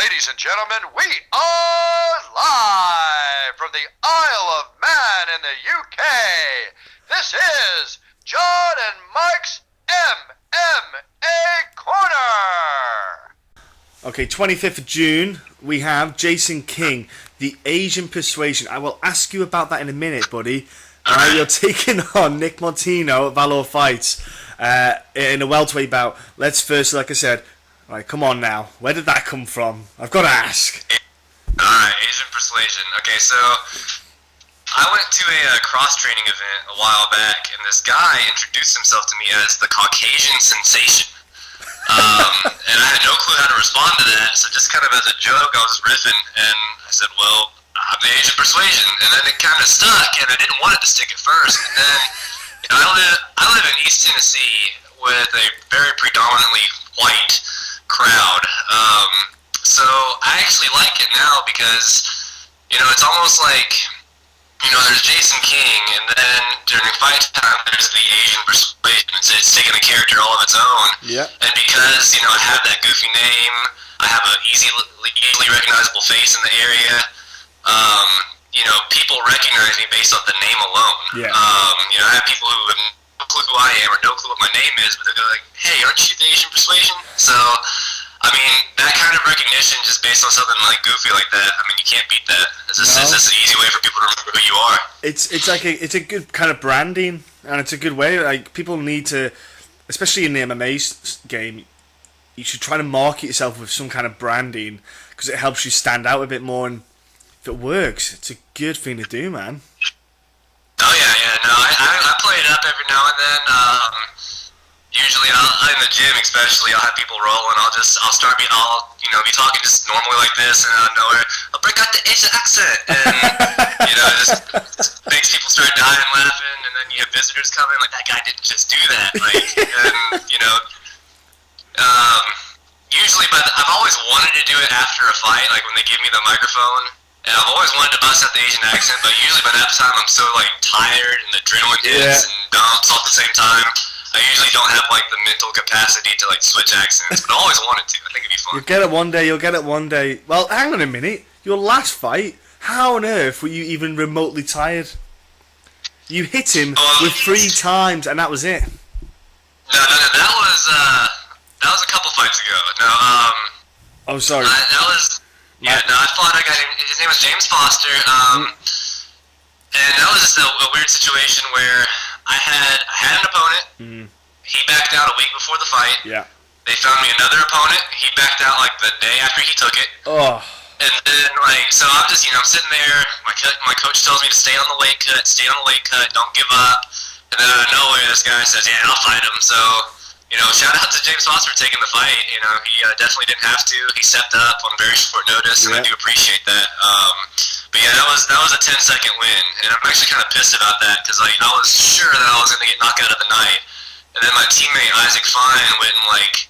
Ladies and gentlemen, we are live from the Isle of Man in the UK. This is John and Mike's MMA Corner. Okay, 25th of June, we have Jason King, the Asian Persuasion. I will ask you about that in a minute, buddy. You're taking on Nick Martino at Valor Fights in a welterweight bout. Let's first, like I said, right, come on now. Where did that come from? I've got to ask. Alright, Asian Persuasion. Okay, so I went to a cross-training event a while back, and this guy introduced himself to me as the Caucasian Sensation. And I had no clue how to respond to that, so just kind of as a joke, I was riffing, and I said, well, I'm the Asian Persuasion, and then it kind of stuck, and I didn't want it to stick at first, and then, you know, I live in East Tennessee with a very predominantly white crowd, so I actually like it now because, you know, it's almost like, you know, there's Jason King, and then during fight time, there's the Asian Persuasion. It's taking a character all of its own. Yeah. And because, you know, I have that goofy name, I have an easily recognizable face in the area, you know, people recognize me based off the name alone. Yeah. You know, I have people who have no clue who I am or no clue what my name is, but they're like, hey, aren't you the Asian Persuasion? So, I mean, that kind of recognition just based on something like goofy like that, I mean, you can't beat that. It's just an easy way for people to remember who you are. It's a good kind of branding, and it's a good way. Like, people need to, especially in the MMA game, you should try to market yourself with some kind of branding because it helps you stand out a bit more. And if it works, it's a good thing to do, man. Oh yeah, no, I play it up every now and then. Usually, in the gym especially, I'll have people rolling. I'll be talking just normally like this, and out of nowhere, I'll break out the Asian accent, and you know, just makes people start dying laughing, and then you have visitors coming, like that guy didn't just do that, like, and you know, usually, but I've always wanted to do it after a fight, like when they give me the microphone, and I've always wanted to bust out the Asian accent, but usually by that time I'm so like tired and the adrenaline hits and dumps all at the same time. I usually don't have like the mental capacity to like switch accents, but I always wanted to. I think it'd be fun. You'll get it one day. Well, hang on a minute. Your last fight, how on earth were you even remotely tired? You hit him with 3 times, and that was it. No, that was a couple fights ago. No, Oh, sorry. I fought a guy named, his name was James Foster, and that was just a weird situation where I had an opponent. He backed out a week before the fight. Yeah. They found me another opponent. He backed out like the day after he took it. Oh. And then like, so I'm just, you know, I'm sitting there. My coach tells me to stay on the weight cut, don't give up. And then out of nowhere, this guy says, yeah, I'll fight him. So, you know, shout out to James Foster for taking the fight. You know, he definitely didn't have to. He stepped up on very short notice, and I do appreciate that. But yeah, that was a 10-second win, and I'm actually kind of pissed about that because like I was sure that I was going to get knocked out of the night, and then my teammate Isaac Fine went and like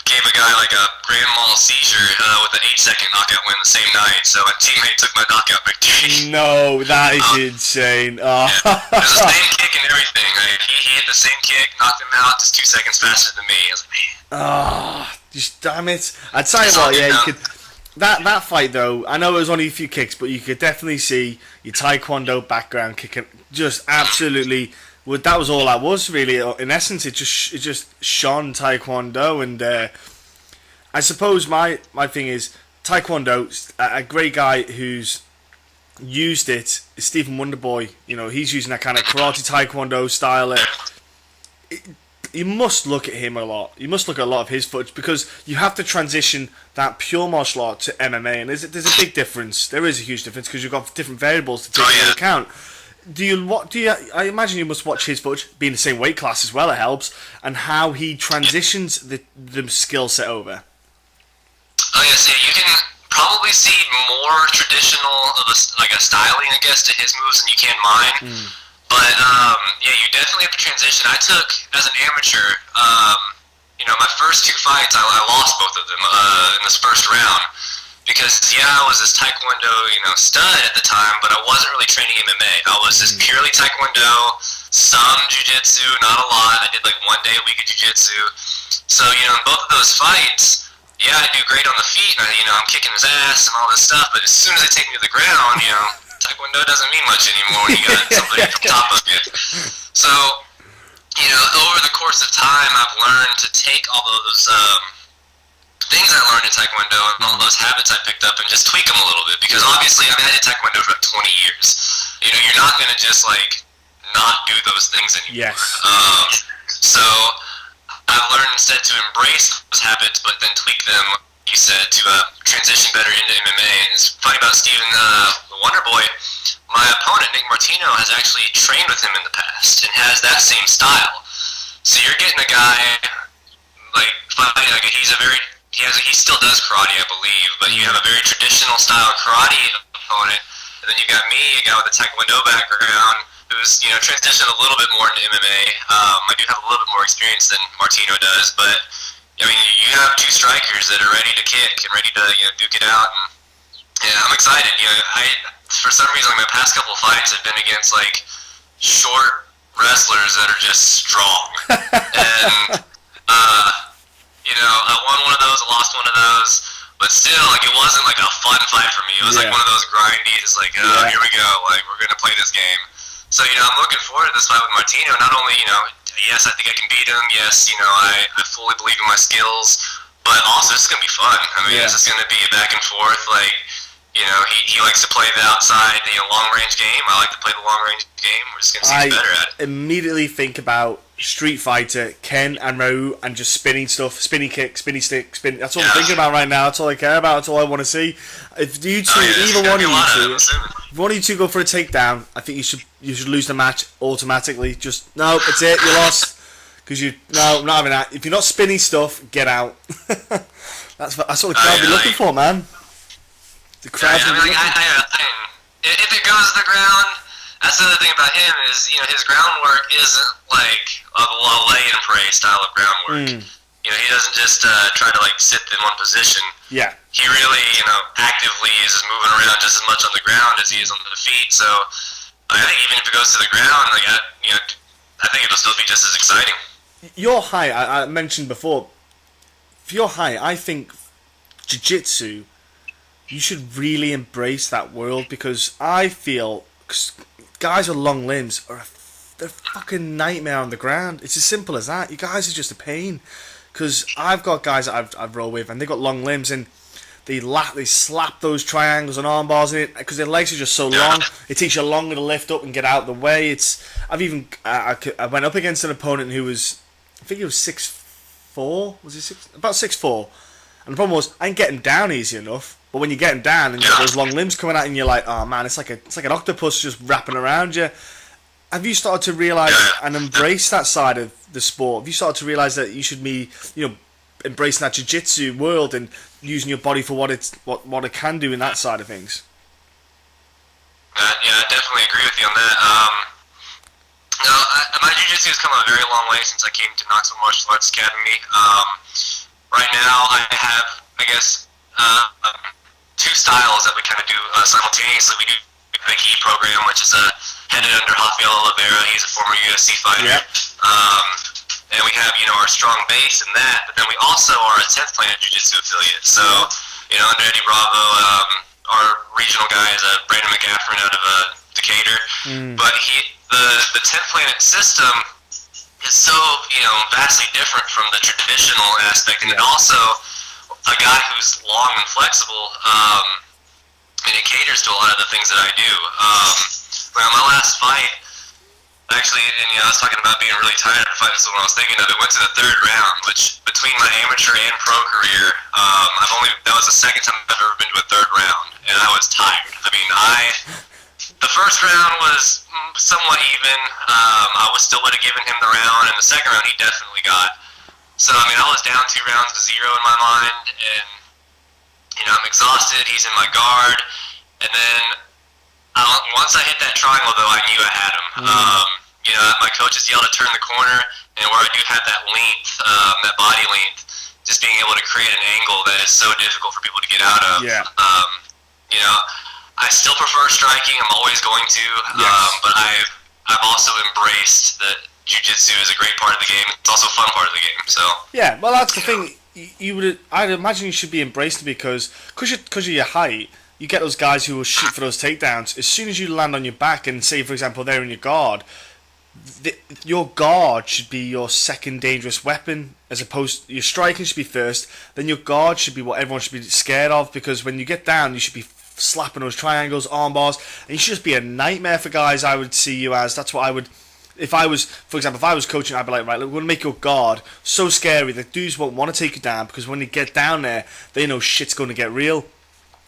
gave a guy like a grand mal seizure with an 8-second knockout win the same night. So my teammate took my knockout victory. No, that is insane. Oh. Yeah, it was the same kick and everything. Like, he hit the same kick, knocked him out just 2 seconds faster than me. I was like, man. Oh, just damn it! I'd tell you what, yeah, you could. That fight though, I know it was only a few kicks, but you could definitely see your Taekwondo background kicking. Just absolutely, that was all that was really. In essence, it just shone Taekwondo, and I suppose my thing is Taekwondo. A great guy who's used it is Stephen Wonderboy. You know, he's using that kind of karate Taekwondo style. You must look at him a lot. You must look at a lot of his footage because you have to transition that pure martial art to MMA, and there's a big difference. There is a huge difference because you've got different variables to take into account. I imagine you must watch his footage, being the same weight class as well. It helps, and how he transitions the skill set over. Oh yes, yeah, you can probably see more traditional of a styling, I guess, to his moves than you can mine. But, yeah, you definitely have to transition. I took, as an amateur, you know, my first 2 fights, I lost both of them in this first round. Because, yeah, I was this Taekwondo, you know, stud at the time, but I wasn't really training MMA. I was just purely Taekwondo, some Jiu Jitsu, not a lot. I did like 1 day a week of Jiu Jitsu. So, you know, in both of those fights, yeah, I do great on the feet, and I'm kicking his ass and all this stuff. But as soon as they take me to the ground, Taekwondo doesn't mean much anymore when you got somebody on top of you. So, over the course of time, I've learned to take all those things I learned in Taekwondo and all those habits I picked up and just tweak them a little bit. Because obviously, I did Taekwondo for 20 years. You're not going to just not do those things anymore. Yes. So I've learned instead to embrace those habits, but then tweak them, like you said, to transition better into MMA. And it's funny about Steven, the Wonder Boy. My opponent, Nick Martino, has actually trained with him in the past and has that same style. So you're getting a guy he still does karate, I believe, but you have a very traditional style karate opponent, and then you got me, a guy with a Taekwondo background, who's transitioned a little bit more into MMA. I do have a little bit more experience than Martino does, but you have two strikers that are ready to kick and ready to duke it out, and yeah, I'm excited. For some reason, my past couple fights have been against short wrestlers that are just strong, and I won one of those, I lost one of those, but still, it wasn't a fun fight for me. It was one of those grindy, just here we go, we're gonna play this game. So I'm looking forward to this fight with Martino. Not only yes, I think I can beat him. Yes, I fully believe in my skills, but also it's gonna be fun. It's just gonna be a back and forth. He likes to play the outside, long-range game. I like to play the long-range game. We're just going to see who's better at it. I immediately think about Street Fighter, Ken and Ryu, and just spinning stuff, spinny kick, spinny stick, spin. That's all I'm thinking about right now. That's all I care about. That's all I want to see. If you two, either one of you two, if one of you two go for a takedown, I think you should lose the match automatically. Just no, that's it. You lost because I'm not having that. If you're not spinning stuff, get out. That's what the crowd be looking for, man. The crowd. If it goes to the ground, that's the other thing about him is his groundwork isn't a lay and pray style of groundwork. He doesn't just try to sit in one position. Yeah. He really actively is just moving around just as much on the ground as he is on the feet. So I think even if it goes to the ground, I think it'll still be just as exciting. Your height, I mentioned before. For your height, I think Jiu Jitsu. You should really embrace that world because I feel guys with long limbs they're a fucking nightmare on the ground. It's as simple as that. You guys are just a pain. Because I've got guys that I've rolled with and they've got long limbs and they slap those triangles and arm bars in it because their legs are just so long. It takes you longer to lift up and get out of the way. I went up against an opponent who was, I think he was 6'4". Was he about 6'4"? And the problem was I ain't getting down easy enough. But when you get him down and you got those long limbs coming out and you're like, oh man, it's like an octopus just wrapping around you. Have you started to realise and embrace that side of the sport? Have you started to realise that you should be, embracing that jiu-jitsu world and using your body for what it can do in that side of things? I definitely agree with you on that. My jiu-jitsu has come a very long way since I came to Knoxville Martial Arts Academy. Right now I have, I guess, two styles that we kind of do simultaneously. We do the Big E program, which is headed under Rafael Oliveira. He's a former UFC fighter. Yep. And we have, our strong base in that, but then we also are a 10th Planet Jiu-Jitsu affiliate. So, under Eddie Bravo, our regional guy is Brandon McGaffron out of Decatur. But the 10th Planet system is so, vastly different from the traditional aspect, and it also a guy who's long and flexible, and it caters to a lot of the things that I do. My last fight, actually, and I was talking about being really tired of the fight, this is what I was thinking of. It went to the third round, which between my amateur and pro career, that was the second time I've ever been to a third round, and I was tired. The first round was somewhat even. I would have given him the round, and the second round he definitely got. So, I was down 2 rounds to 0 in my mind, and, I'm exhausted, he's in my guard, and then once I hit that triangle, though, I knew I had him. My coaches yelled to turn the corner, and where I do have that length, that body length, just being able to create an angle that is so difficult for people to get out of. Yeah. I still prefer striking, I'm always going to, but I've also embraced that Jiu-Jitsu is a great part of the game. It's also a fun part of the game. So yeah, well, that's the thing. I'd imagine you should be embraced because of your height. You get those guys who will shoot for those takedowns. As soon as you land on your back and say, for example, they're in your guard, your guard should be your second dangerous weapon, as opposed your striking should be first. Then your guard should be what everyone should be scared of, because when you get down, you should be slapping those triangles, arm bars, and you should just be a nightmare for guys. I would see you as. That's what I would. If I was, for example, if I was coaching, I'd be like, right, look, we're going to make your guard so scary that dudes won't want to take you down, because when you get down there, they know shit's going to get real.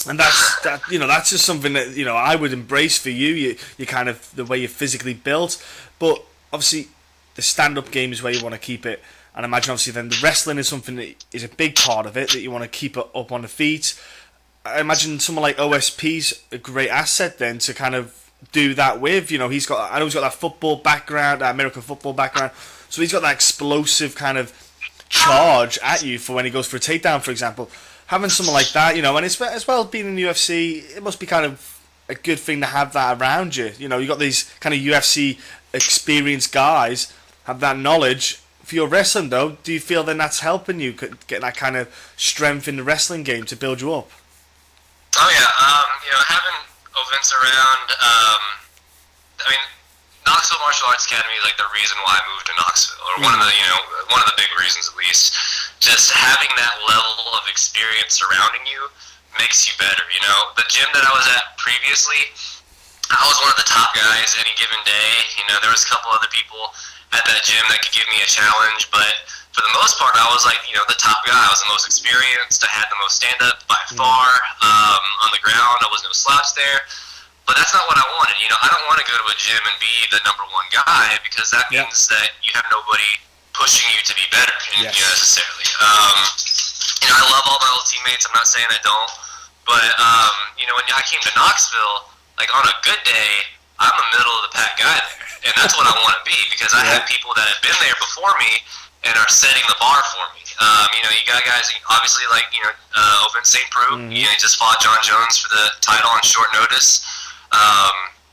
And that's just something that, I would embrace for you. You kind of, the way you're physically built. But obviously, the stand-up game is where you want to keep it. And I imagine, obviously, then the wrestling is something that is a big part of it, that you want to keep it up on the feet. I imagine someone like OSP's a great asset then to kind of do that with. I know he's got that football background, that American football background, so he's got that explosive kind of charge at you for when he goes for a takedown, for example. Having someone like that, and it's, as well as being in the UFC, it must be kind of a good thing to have that around you. You got these kind of UFC experienced guys have that knowledge. For your wrestling though, do you feel then that's helping you get that kind of strength in the wrestling game to build you up? Oh yeah, having events around. Knoxville Martial Arts Academy is like the reason why I moved to Knoxville, or one of the big reasons at least. Just having that level of experience surrounding you makes you better. The gym that I was at previously, I was one of the top guys any given day. There was a couple other people at that gym that could give me a challenge, but for the most part, I was like, the top guy. I was the most experienced. I had the most stand-up by far. On the ground, I was no slouch there. But that's not what I wanted. I don't want to go to a gym and be the number one guy, because that means that you have nobody pushing you to be better necessarily. I love all my old teammates. I'm not saying I don't. But, when I came to Knoxville, like on a good day, I'm a middle of the pack guy there. And that's what I want to be, because I have people that have been there before me and are setting the bar for me. You got guys, obviously, like, Oven St. Preux. He just fought John Jones for the title on short notice.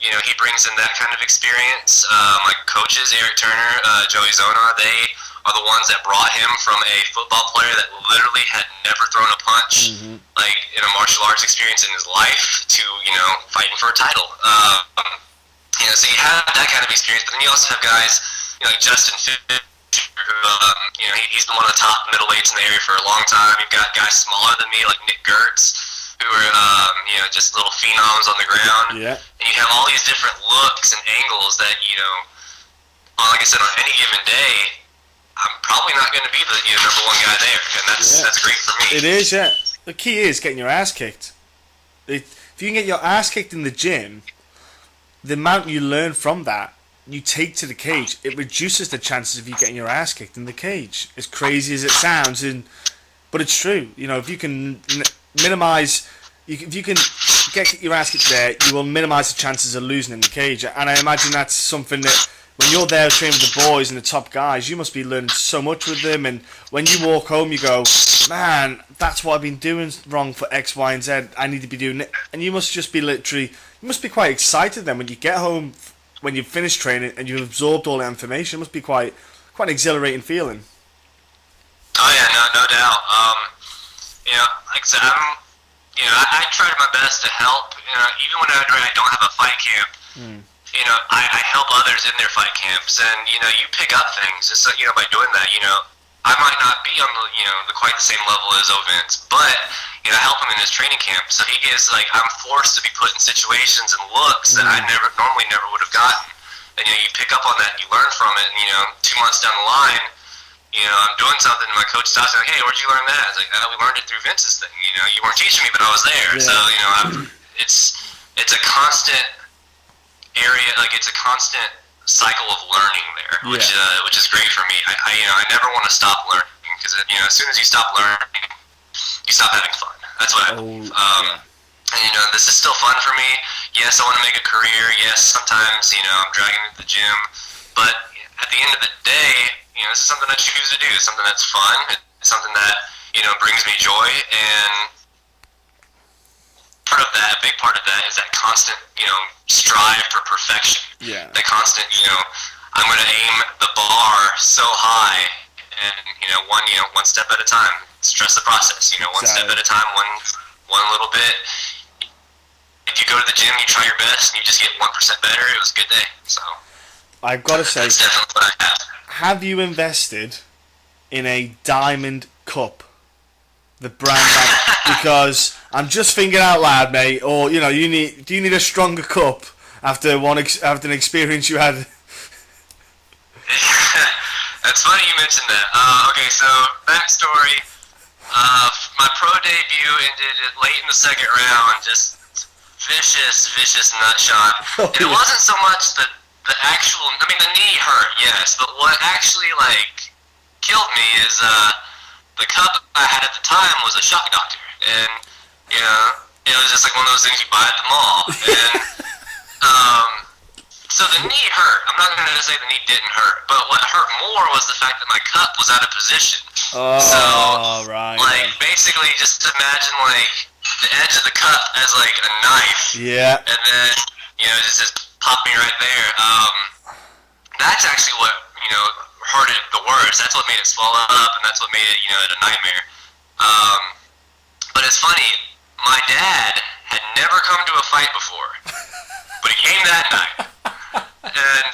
He brings in that kind of experience. My coaches, Eric Turner, Joey Zona, they are the ones that brought him from a football player that literally had never thrown a punch, like in a martial arts experience in his life, to, fighting for a title. So you have that kind of experience, but then you also have guys, like Justin Fisher, who, he's been one of the top middleweights in the area for a long time. You've got guys smaller than me, like Nick Gertz, who are, just little phenoms on the ground. Yeah. And you have all these different looks and angles that, like I said, on any given day, I'm probably not going to be the number one guy there, and that's great for me. It is, yeah. The key is getting your ass kicked. If you can get your ass kicked in the gym, the amount you learn from that, you take to the cage, it reduces the chances of you getting your ass kicked in the cage. As crazy as it sounds, but it's true. If you can minimize, if you can get your ass kicked there, you will minimize the chances of losing in the cage. And I imagine that's something that, when you're there training with the boys and the top guys, you must be learning so much with them. And when you walk home, you go, man, that's what I've been doing wrong for X, Y, and Z. I need to be doing it. And you must just be you must be quite excited then when you get home, when you've finished training and you've absorbed all that information. It must be quite an exhilarating feeling. Oh yeah, no doubt. Like I said, I tried my best to help. Even when I don't have a fight camp. I help others in their fight camps, and you pick up things. It's like, by doing that, I might not be on the quite the same level as Ovens, but I help him in his training camp. So he gives, like, I'm forced to be put in situations and looks that I normally never would have gotten. And you pick up on that, and you learn from it. And 2 months down the line, I'm doing something, and my coach stops me like, hey, where'd you learn that? I was like, we learned it through Vince's thing. You weren't teaching me, but I was there. Yeah. So it's a constant area, like it's a constant cycle of learning there, which is great for me. I never want to stop learning, because as soon as you stop learning, you stop having fun. That's what I believe. And this is still fun for me. Yes, I want to make a career. Yes, sometimes I'm dragging it to the gym, but at the end of the day, this is something I choose to do. It's something that's fun. It's something that brings me joy, and a big part of that is that constant, strive for perfection. Yeah. That constant, I'm going to aim the bar so high, and one step at a time. trust the process. One step at a time, one little bit. If you go to the gym, you try your best, and you just get 1% better, it was a good day. So I've got to say, that's definitely what I have. Have you invested in a diamond cup? The brand, because I'm just thinking out loud, mate. Or do you need a stronger cup after after an experience you had? That's funny you mentioned that. Okay, so backstory. My pro debut ended late in the second round, just vicious nut shot. And it wasn't so much the actual. I mean, the knee hurt, yes, but what actually killed me is the cup I had at the time was a shock doctor, and it was just like one of those things you buy at the mall. And so the knee hurt. I'm not going to say the knee didn't hurt, but what hurt more was the fact that my cup was out of position. Oh, so, right. Basically, just imagine the edge of the cup as a knife. Yeah. And then just pop me right there. That's actually what hurt it the worst. That's what made it swell up, and that's what made it a nightmare. But it's funny. My dad had never come to a fight before, but he came that night. And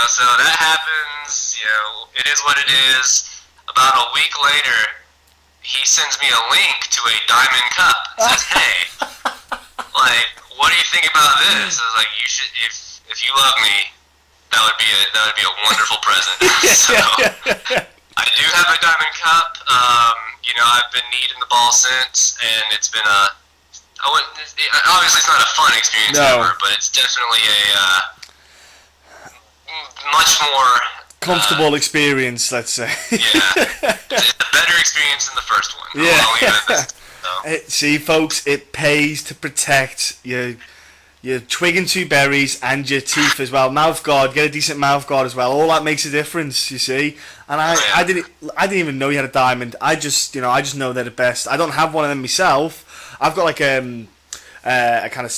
so that happens. It is what it is. About a week later, he sends me a link to a diamond cup. Says, "Hey, what do you think about this?" I was like, "You should, if you love me, that would be a wonderful present." So I do have a diamond cup. I've been kneading the ball since, and it's been obviously it's not a fun experience ever, but it's definitely a much more comfortable experience, let's say. Yeah, it's a better experience than the first one. Yeah. I'll leave it at this, so. See, folks, it pays to protect your twig and two berries and your teeth as well. Mouth guard, get a decent mouth guard as well. All that makes a difference, you see. And I didn't even know you had a diamond. I just know they're the best. I don't have one of them myself. I've got a kind of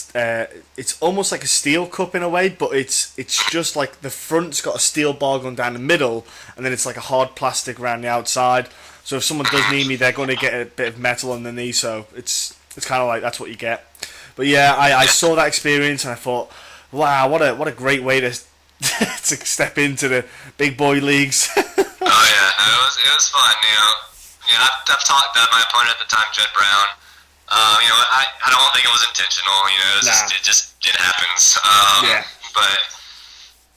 it's almost like a steel cup in a way, but it's just the front's got a steel bar going down the middle, and then it's like a hard plastic around the outside. So if someone does need me, they're going to get a bit of metal on the knee. So it's kind of that's what you get. But yeah, I saw that experience and I thought, wow, what a great way to to step into the big boy leagues. Oh yeah, it was fun. I've talked to my opponent at the time, Jed Brown. I don't think it was intentional. It happens. Yeah. But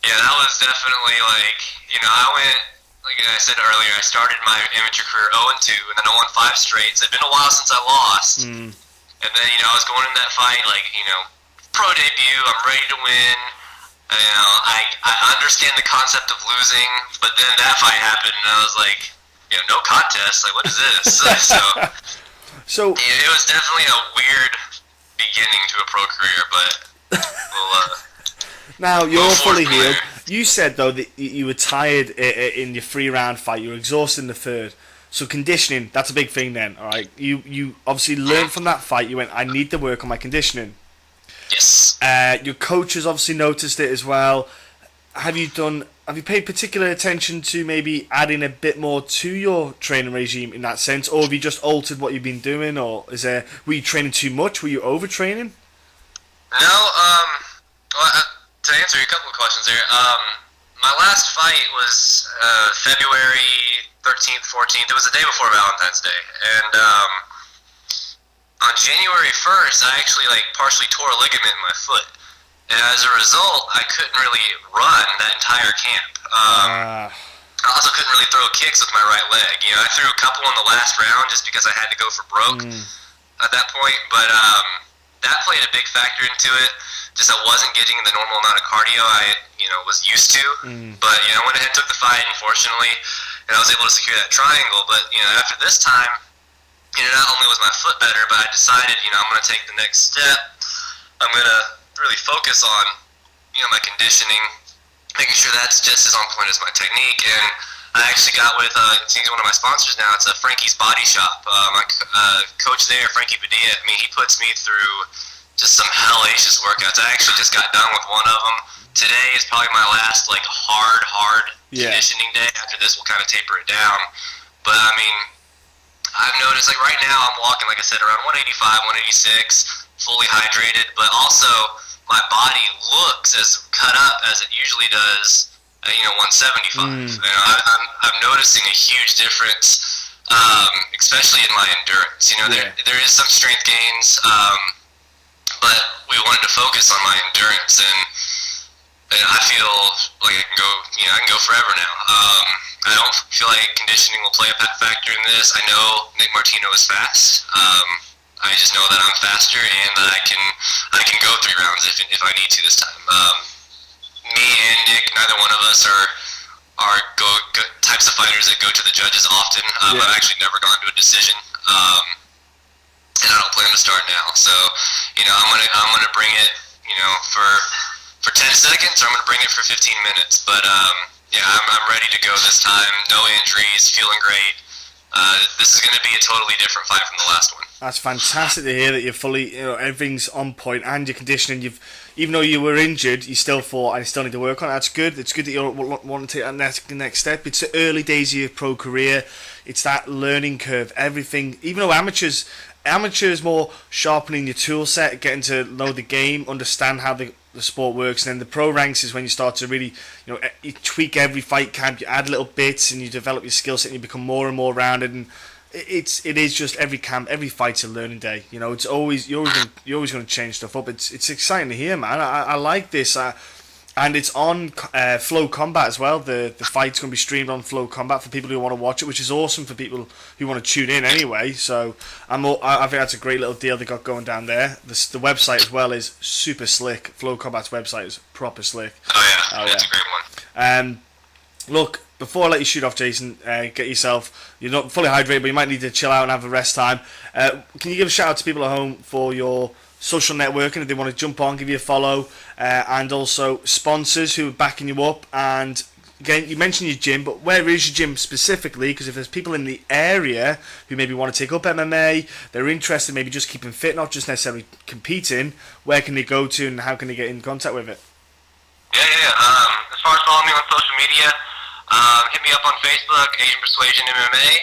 yeah, that was definitely I went. Like I said earlier, I started my amateur career 0-2, and then I won 5 straight. So it's been a while since I lost. And then I was going in that fight pro debut. I'm ready to win. I understand the concept of losing, but then that fight happened, and I was like, no contest. What is this? So it was definitely a weird beginning to a pro career, but we'll. Now you're fully healed. You said though that you were tired in your 3-round fight. You were exhausted in the 3rd. So conditioning, that's a big thing then. All right, you obviously learned from that fight. You went, I need to work on my conditioning. Yes. Your coaches obviously noticed it as well. Have you paid particular attention to maybe adding a bit more to your training regime in that sense, or have you just altered what you've been doing, or were you training too much? Were you overtraining? No. To answer a couple of questions there, my last fight was February 13th, 14th. It was the day before Valentine's Day, and on January 1st, I actually partially tore a ligament in my foot. And as a result, I couldn't really run that entire camp. I also couldn't really throw kicks with my right leg. I threw a couple in the last round just because I had to go for broke at that point. But that played a big factor into it. Just I wasn't getting the normal amount of cardio I was used to. But I went ahead and took the fight, unfortunately, and I was able to secure that triangle. But after this time, not only was my foot better, but I decided I'm going to take the next step. I'm going to really focus on my conditioning, making sure that's just as on point as my technique. And I actually got with he's one of my sponsors now. It's Frankie's Body Shop. My coach there, Frankie Padilla. He puts me through just some hellacious workouts. I actually just got done with one of them. Today is probably my last hard conditioning day. After this, we'll kind of taper it down. But I've noticed, like right now, I'm walking, like I said, around 185, 186, fully hydrated, but also my body looks as cut up as it usually does at, 175. I'm noticing a huge difference, especially in my endurance. There is some strength gains, but we wanted to focus on my endurance, and I feel like I can go forever now. I don't feel like conditioning will play a factor in this. I know Nick Martino is fast. I just know that I'm faster and that I can go 3 rounds if I need to this time. Me and Nick, neither one of us are types of fighters that go to the judges often. I've actually never gone to a decision, and I don't plan to start now. So, I'm gonna bring it, for 10 seconds, or I'm gonna bring it for 15 minutes. But I'm ready to go this time. No injuries, feeling great. This is going to be a totally different fight from the last one. That's fantastic to hear that you're fully, everything's on point, and your conditioning. Even though you were injured, you still thought, I still need to work on it. That's good. It's good that you want to take that next step. It's the early days of your pro career. It's that learning curve. Everything, even though amateurs more sharpening your tool set, getting to know the game, understand how the sport works, and then the pro ranks is when you start to really, you tweak every fight camp, you add little bits, and you develop your skill set, and you become more and more rounded. And it is just every camp, every fight's a learning day. It's always you're always going to change stuff up. It's exciting to hear, man. I like this. And it's on Flocombat as well. The fight's going to be streamed on Flocombat for people who want to watch it, which is awesome for people who want to tune in anyway. So I think that's a great little deal they got going down there. The website as well is super slick. Flocombat's website is proper slick. That's a great one. Look, before I let you shoot off, Jason, get yourself. You're not fully hydrated, but you might need to chill out and have a rest time. Can you give a shout out to people at home for your social networking if they want to jump on, give you a follow, and also sponsors who are backing you up? And again, you mentioned your gym, but where is your gym specifically? Because if there's people in the area who maybe want to take up MMA, they're interested maybe just keeping fit, not just necessarily competing, where can they go to and how can they get in contact with it? As far as following me on social media, hit me up on Facebook, Asian Persuasion MMA.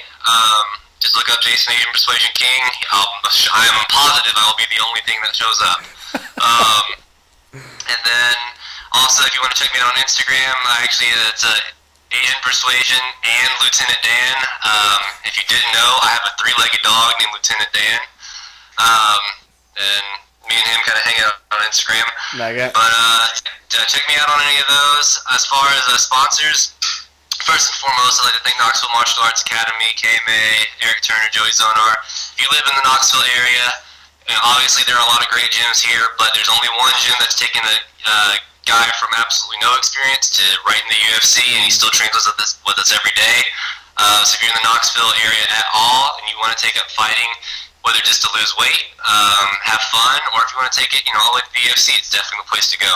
Just look up Jason Asian Persuasion King. I am positive I will be the only thing that shows up. And then also, if you want to check me out on Instagram, it's Asian Persuasion and Lieutenant Dan. If you didn't know, I have a 3-legged dog named Lieutenant Dan. And me and him kind of hang out on Instagram. But check me out on any of those. As far as sponsors, first and foremost, I'd like to thank Knoxville Martial Arts Academy, KMA, Eric Turner, Joey Zonar. If you live in the Knoxville area, obviously there are a lot of great gyms here, but there's only one gym that's taken a guy from absolutely no experience to right in the UFC, and he still trains with us every day. So if you're in the Knoxville area at all and you want to take up fighting, whether just to lose weight, have fun, or if you want to take it all the way to the UFC, it's definitely the place to go.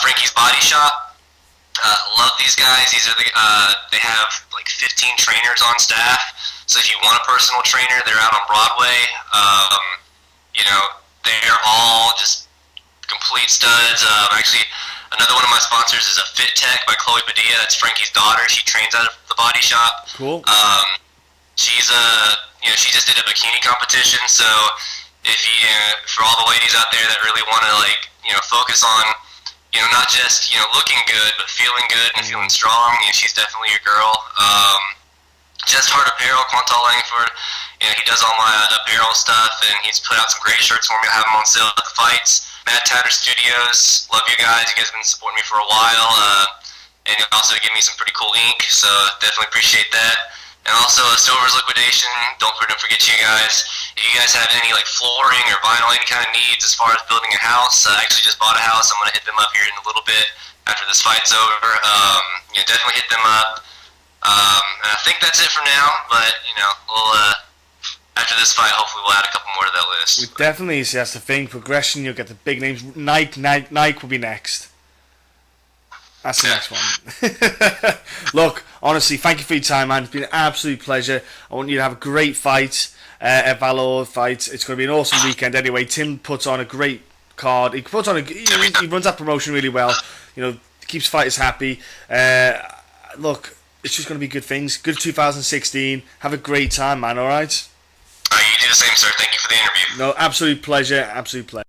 Frankie's Body Shop. Love these guys. They have like 15 trainers on staff. So if you want a personal trainer, they're out on Broadway. They're all just complete studs. Actually, another one of my sponsors is a Fit Tech by Chloe Padilla. That's Frankie's daughter. She trains out of the Body Shop. Cool. She's she just did a bikini competition. So if for all the ladies out there that really want to focus on not just looking good, but feeling good and feeling strong, she's definitely your girl. Just Heart Apparel, Quantal Langford, he does all my apparel stuff, and he's put out some great shirts for me. I have them on sale at the fights. Mad Tatter Studios, love you guys. You guys have been supporting me for a while, and you also give me some pretty cool ink, so definitely appreciate that. And also Stover's Liquidation, don't forget you guys. If you guys have any flooring or vinyl, any kind of needs as far as building a house, I actually just bought a house. I'm going to hit them up here in a little bit after this fight's over. Definitely hit them up. And I think that's it for now, but we'll after this fight, hopefully we'll add a couple more to that list. We definitely see that's the thing. Progression, you'll get the big names. Nike will be next. That's the next one. Look, honestly, thank you for your time, man. It's been an absolute pleasure. I want you to have a great fight at Valor Fights. It's going to be an awesome weekend anyway. Tim puts on a great card. He runs that promotion really well. Keeps fighters happy. Look, it's just going to be good things. Good 2016. Have a great time, man. All right. You do the same, sir. Thank you for the interview. No, absolute pleasure. Absolute pleasure.